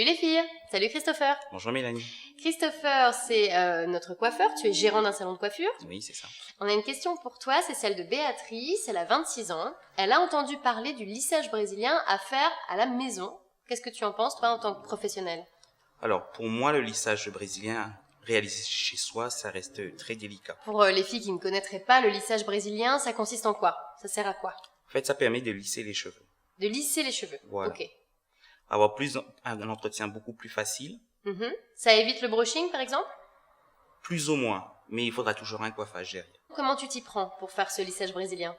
Salut les filles. Salut Christopher. Bonjour Mélanie. Christopher, c'est notre coiffeur. Tu es gérant d'un salon de coiffure. Oui, c'est ça. On a une question pour toi, c'est celle de Béatrice. Elle a 26 ans. Elle a entendu parler du lissage brésilien à faire à la maison. Qu'est-ce que tu en penses, toi, en tant que professionnel? Alors, pour moi, le lissage brésilien réalisé chez soi, ça reste très délicat. Pour les filles qui ne connaîtraient pas, le lissage brésilien, ça consiste en quoi? Ça sert à quoi? En fait, ça permet de lisser les cheveux. De lisser les cheveux. Voilà. Ok. Avoir un entretien beaucoup plus facile. Ça évite le brushing, par exemple? Plus ou moins, mais il faudra toujours un coiffage derrière. Comment tu t'y prends pour faire ce lissage brésilien?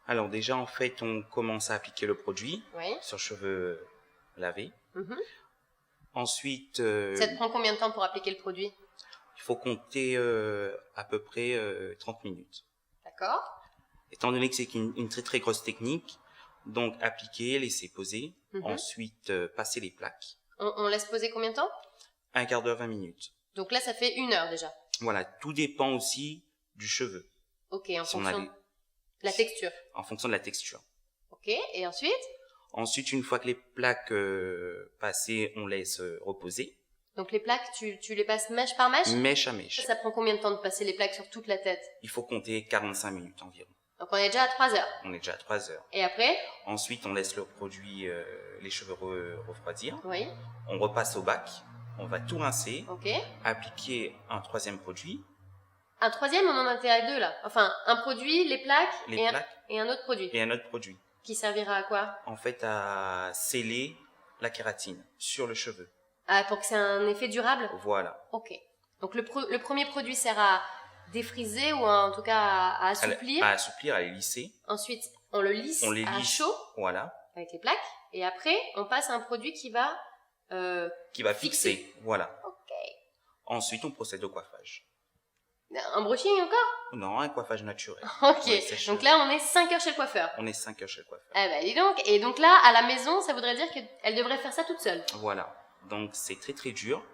Alors déjà, en fait, on commence à appliquer le produit Oui. sur cheveux lavés. Ensuite, Ça te prend combien de temps pour appliquer le produit? il faut compter à peu près 30 minutes. D'accord. Étant donné que c'est une très très grosse technique, donc appliquer, laisser poser, ensuite passer les plaques. On laisse poser combien de temps? Un quart d'heure, 20 minutes. Donc là, ça fait 1 heure déjà. Voilà, tout dépend aussi du cheveu. Ok, en Si on fonction a de la texture. En fonction de la texture. Ok, et ensuite? Ensuite, une fois que les plaques passées, on laisse reposer. Donc les plaques, tu les passes mèche par mèche? Mèche à mèche. Ça prend combien de temps de passer les plaques sur toute la tête? Il faut compter 45 minutes environ. Donc on est déjà à 3 heures. On est déjà à 3 heures. Et après? Ensuite, on laisse le produit, les cheveux refroidir. Oui. On repasse au bac. On va tout rincer. Ok. Appliquer un troisième produit. Un troisième, on en a intérêt 2 là. Enfin, un produit, les plaques, et un autre produit. Et un autre produit. Qui servira à quoi? En fait, à sceller la kératine sur le cheveu. Ah, pour que c'est un effet durable? Voilà. Ok. Donc le premier produit sert à défriser ou en tout cas à assouplir. À assouplir, à les lisser. Ensuite, on le lisse à chaud. Voilà. Avec les plaques. Et après, on passe à un produit qui va fixer. Voilà. Ok. Ensuite, on procède au coiffage. Un brushing encore? Non, un coiffage naturel. Ok. Donc là, on est 5 heures chez le coiffeur. On est 5 heures chez le coiffeur. Eh ben, dis donc. Et donc là, à la maison, ça voudrait dire qu'elle devrait faire ça toute seule. Voilà. Donc, c'est très très dur.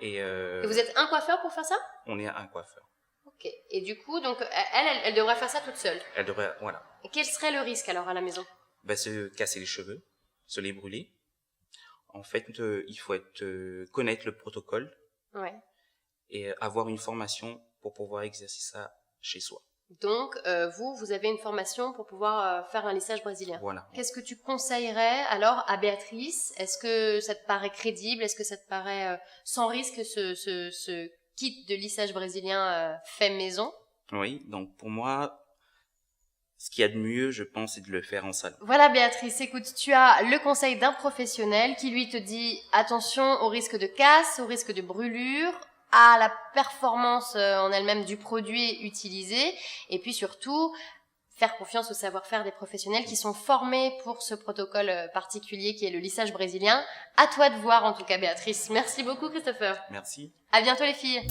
Et vous êtes un coiffeur pour faire ça? On est un coiffeur. Ok. Et du coup, donc, elle devrait faire ça toute seule. Elle devrait, voilà. Et quel serait le risque alors à la maison? Se casser les cheveux, se les brûler. En fait, il faut connaître le protocole. Ouais. Et avoir une formation pour pouvoir exercer ça chez soi. Donc, vous avez une formation pour pouvoir faire un lissage brésilien. Voilà. Qu'est-ce que tu conseillerais alors à Béatrice? Est-ce que ça te paraît crédible? Est-ce que ça te paraît sans risque ce kit de lissage brésilien fait maison? Oui, donc pour moi, ce qu'il y a de mieux, je pense, c'est de le faire en salon. Voilà Béatrice, écoute, tu as le conseil d'un professionnel qui lui te dit attention au risque de casse, au risque de brûlure, à la performance en elle-même du produit utilisé, et puis surtout faire confiance au savoir-faire des professionnels qui sont formés pour ce protocole particulier qui est le lissage brésilien. À toi de voir en tout cas Béatrice. Merci beaucoup Christopher. Merci. À bientôt les filles.